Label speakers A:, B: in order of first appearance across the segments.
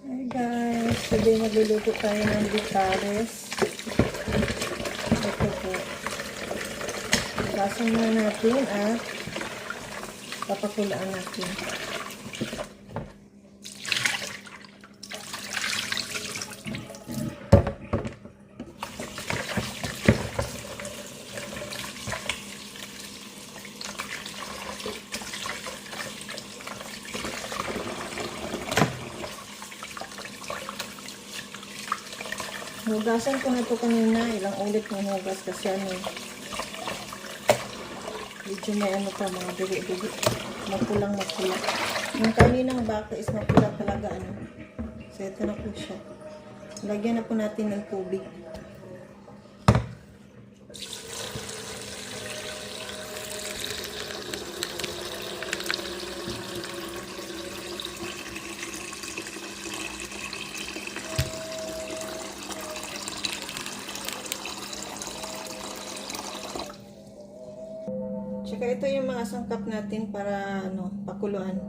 A: Hi guys, today magluluto tayo ng bitares. Ito po. Basan na natin at papakulaan natin. Hugasan ko na ito kanina, ilang ulit ng hugas kasi medyo may pa mga dili-dili, mapulang. Yung kaninang baka is mapula talaga so ito na po siya. Lagyan na po natin ng tubig. Tsaka ito yung mga sangkap natin para pakuluan.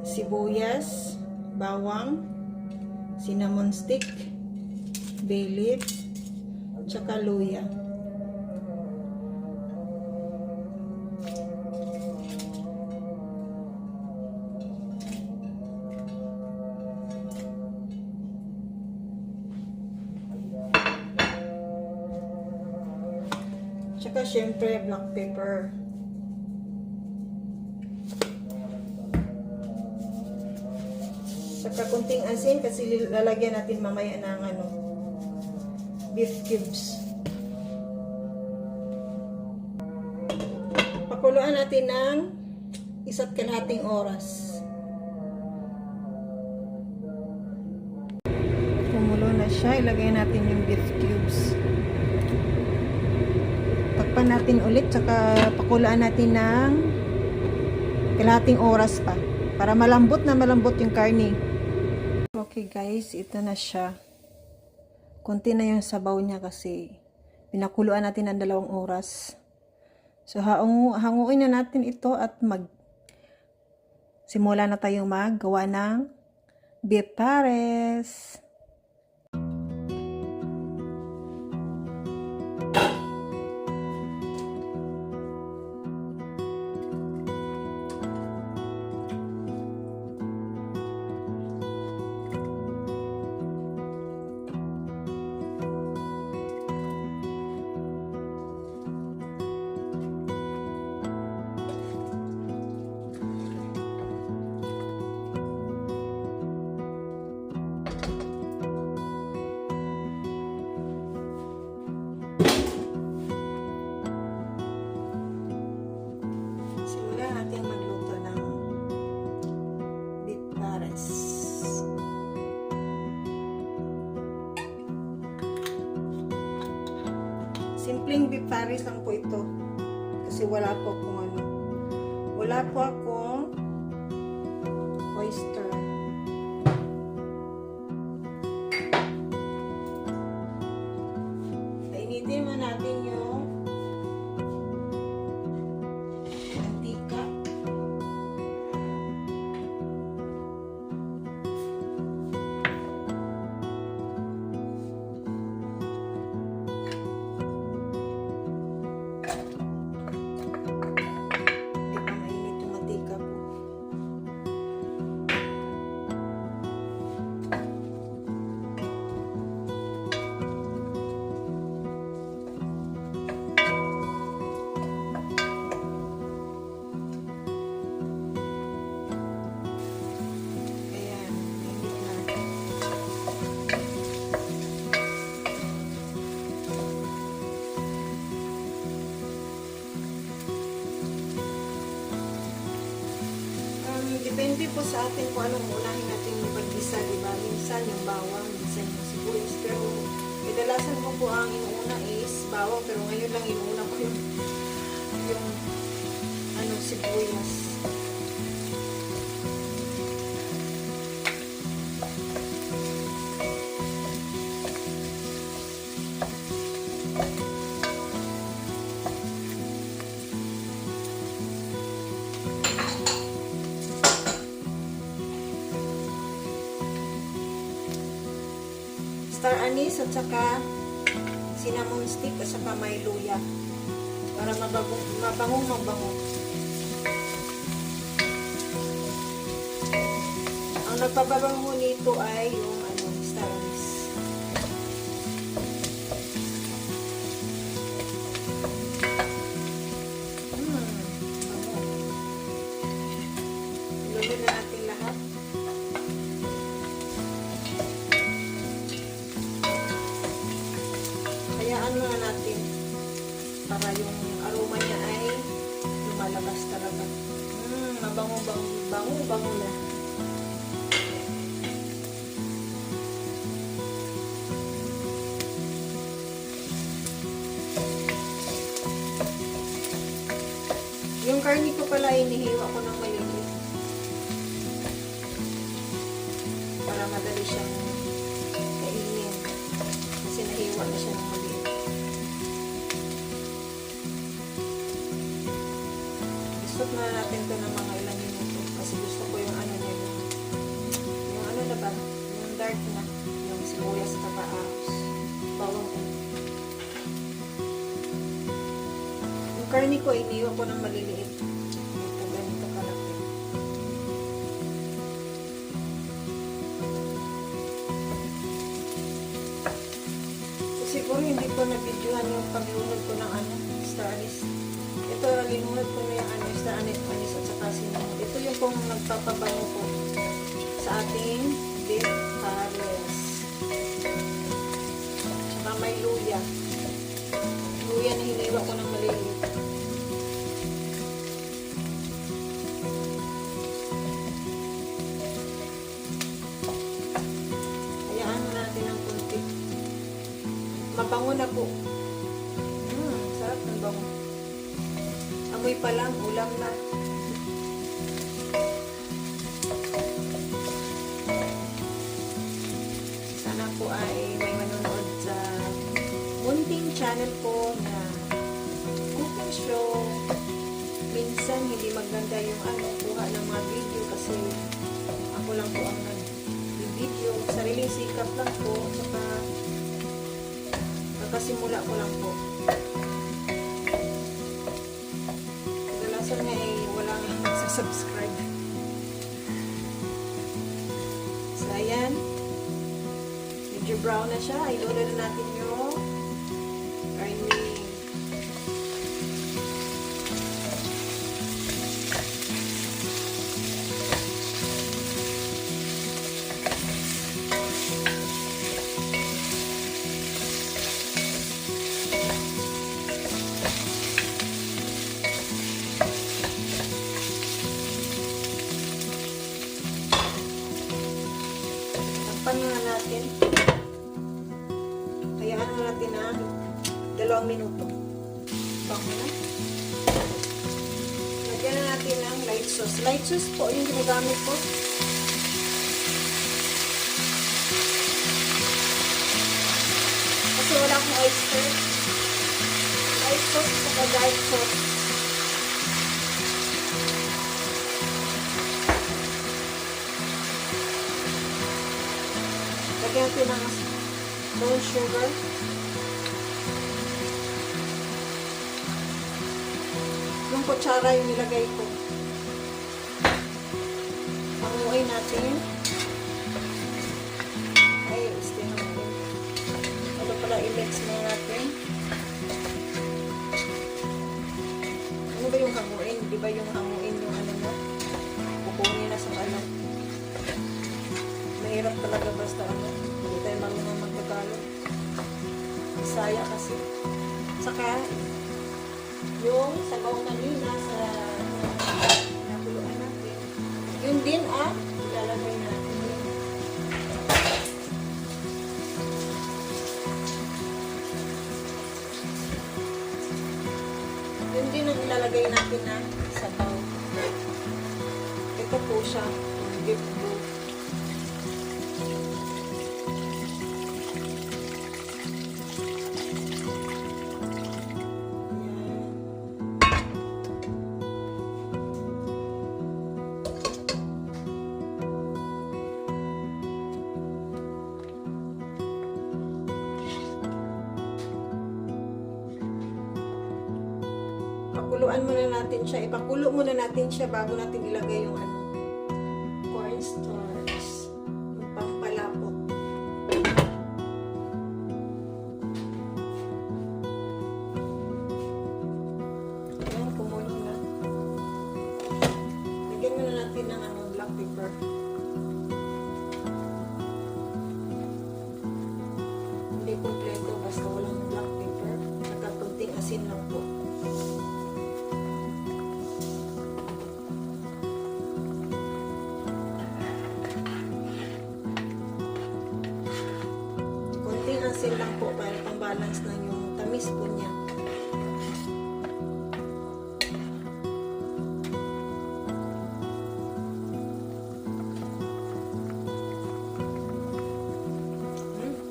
A: Sibuyas, bawang, cinnamon stick, bay leaf, tsaka luya. Tsaka syempre black pepper. Tsaka kunting asin kasi lalagyan natin mamaya ng beef cubes. Pakuluan natin ng 1.5 oras. Kumulo na siya, ilagay natin yung beef cubes. Takpan natin ulit, tsaka pakulaan natin ng 1.5 oras pa para malambot yung karne. Okay guys, ito na siya. Konti na yung sabaw niya kasi pinakuluan natin ng 2 oras. So hanguin na natin ito at simula na tayong maggawa ng beef pares. Simpleng beef pares lang po ito. Kasi wala po akong oyster. Painitin mo natin yung mantika. Depende po sa atin kung anong unahin natin yung paggisa, diba? Minsan yung bawang, minsan yung sibuyas. Pero kadalasan ko po ang inuuna is bawang, pero ngayon lang inuuna ko yung sibuyas. star anise at saka cinnamon stick at saka may luya. Para mabango. Ang nagpapabango nito ay yung star anise. Ilulod na natin lahat. Hayaan muna natin para yung aroma niya ay lumalabas talaga. Mabango na. Yung karne ko pala inihiwa ko ng maliit para madali siyang kainin kasi nahiwa na siya ng maliit. Isot na natin ito ng mga ilang minuto kasi gusto ko yung ano niya, yung ano na ba, yung dark na, yung sibuyas at ahos, bawang. Yung karne ko inihiwa ko ng maliliit. Ito ganito kalaki. Siguro hindi ko na-videohan yung paglunod ko ng star anise. Ito, linunod ko na yung star anise at saka cinnamon. Ito yung kung nagpapabango ko sa ating beef pares. Saka may luya. Luya na hiniwa ko ng maliliit. Hayaan mo natin ng kunti. Mabango na po. Sarap ng bango. Amoy pa lang, ulam na. Sana po ay may manonood sa munting channel ko na cooking show. Minsan hindi maganda yung kuha ng mga video kasi ako lang po ang nag-video. Sariling sikap lang po. Saka nakasimula ko lang po. Kadalasan nga walang nagsasubscribe. So ayan. Medyo brown na siya. Ilolo na natin yung karne. Takpan na natin. Hayaan na natin na 2 minuto. Bango na. Lagyan na natin ng light sauce. Light sauce po yung ginagamit ko. Kasi wala akong oyster. Light sauce saka diet sauce. Lagyan natin ng brown sugar. Yung kutsara yung nilagay ko. Panguin natin. Ay, stay natin. Ano pala, i-mix na natin. Ano ba yung hanguin? Di ba yung hanguin yung ano na? Kukunin na sa kalan. Mahirap talaga basta hindi tayo marunong magtagalog. Bisaya kasi. Saka, yung sabaw kanina sa nakuluan natin. Yun din ilalagay natin. Yun din ang ilalagay natin na sabaw. Ito po siya. Beef broth. pakuluan muna natin siya. Ipakulo muna natin siya bago natin ilagay yung ano, cornstarch. Yung pampalapot. Ayan, kumulo na. Lagyan muna natin ng ano, black pepper. Hindi kompleto basta walang black pepper. Nakakunting asin lang po. Kunting asin lang po para pang-balance na yung tamis po niya.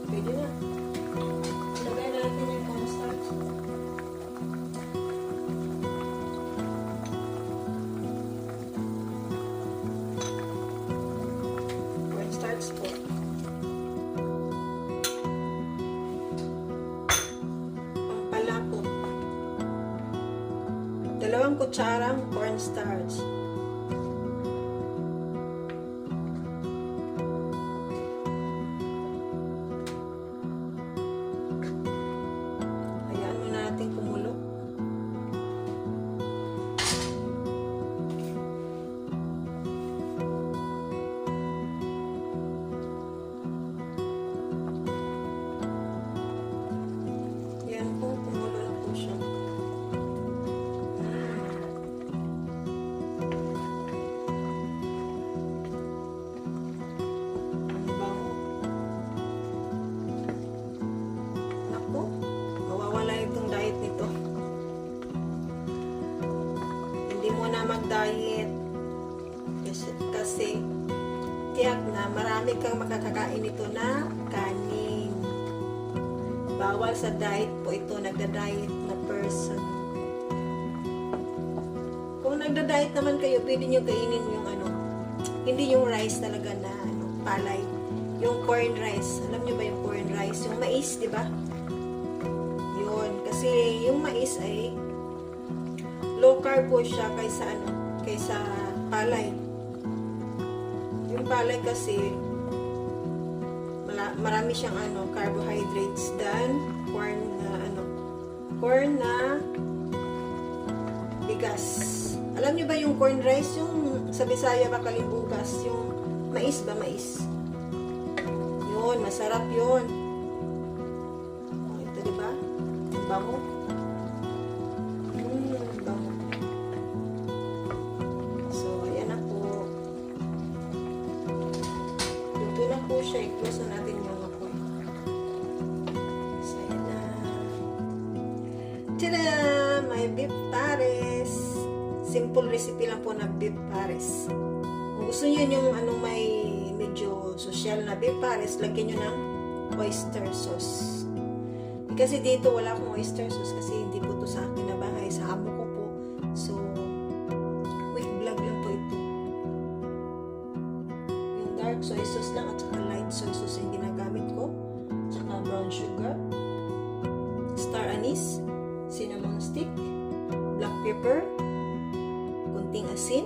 A: Pwede na. Lagay na natin yung cornstarch. Cornstarch po. Pampalapot. 2 kutsarang cornstarch. Hayaan muna natin kumulo. Yan po, kumulo na po siya. Ang bango. Naku, mawawala itong diet nito. Hindi mo na mag-diet. Kasi tiyak na marami kang makakakain nito na kanin. Bawal sa diet po ito, nagda-diet na person. Kung nagda-diet naman kayo, pwede nyo kainin yung ano, hindi yung rice talaga na ano, palay. Yung corn rice. Alam nyo ba yung corn rice? Yung mais, di ba? Yun. Kasi yung mais ay low carb po siya kaysa ano, kaysa palay. Yung palay kasi marami siyang ano, carbohydrates than corn na ano, corn na bigas. Alam niyo ba yung corn rice, yung sa Bisaya ba kalimbugas, yung mais ba, mais? Yun, masarap yun. Oh, ito diba? Bango. Bango. So, ayan na po. Luto na po siya. I-close na natin yung apoy. So, ayan na. Tada! May beef pares. Simple recipe lang po na beef pares. Kung gusto nyo yung ano, may medyo social na beef pares, lagyan nyo ng oyster sauce. Kasi dito wala akong oyster sauce kasi hindi po to sa akin na bahay. Sa amo ko po. So, quick vlog lang po ito. Yung dark soy sauce lang at saka light soy sauce yung ginagamit ko. Saka brown sugar, star anise, cinnamon stick, black pepper, kunting asin.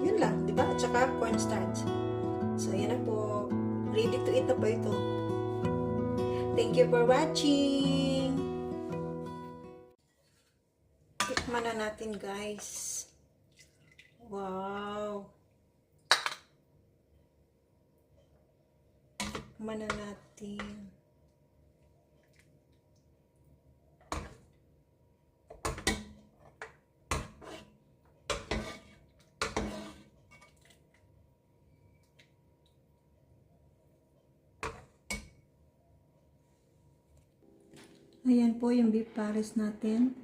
A: Yun lang, di ba? At saka cornstarch. So, yan na po. Ready to eat na po ito. Thank you for watching. Tikman na natin, guys. Wow. Tikman na natin. Ayan po yung beef pares natin.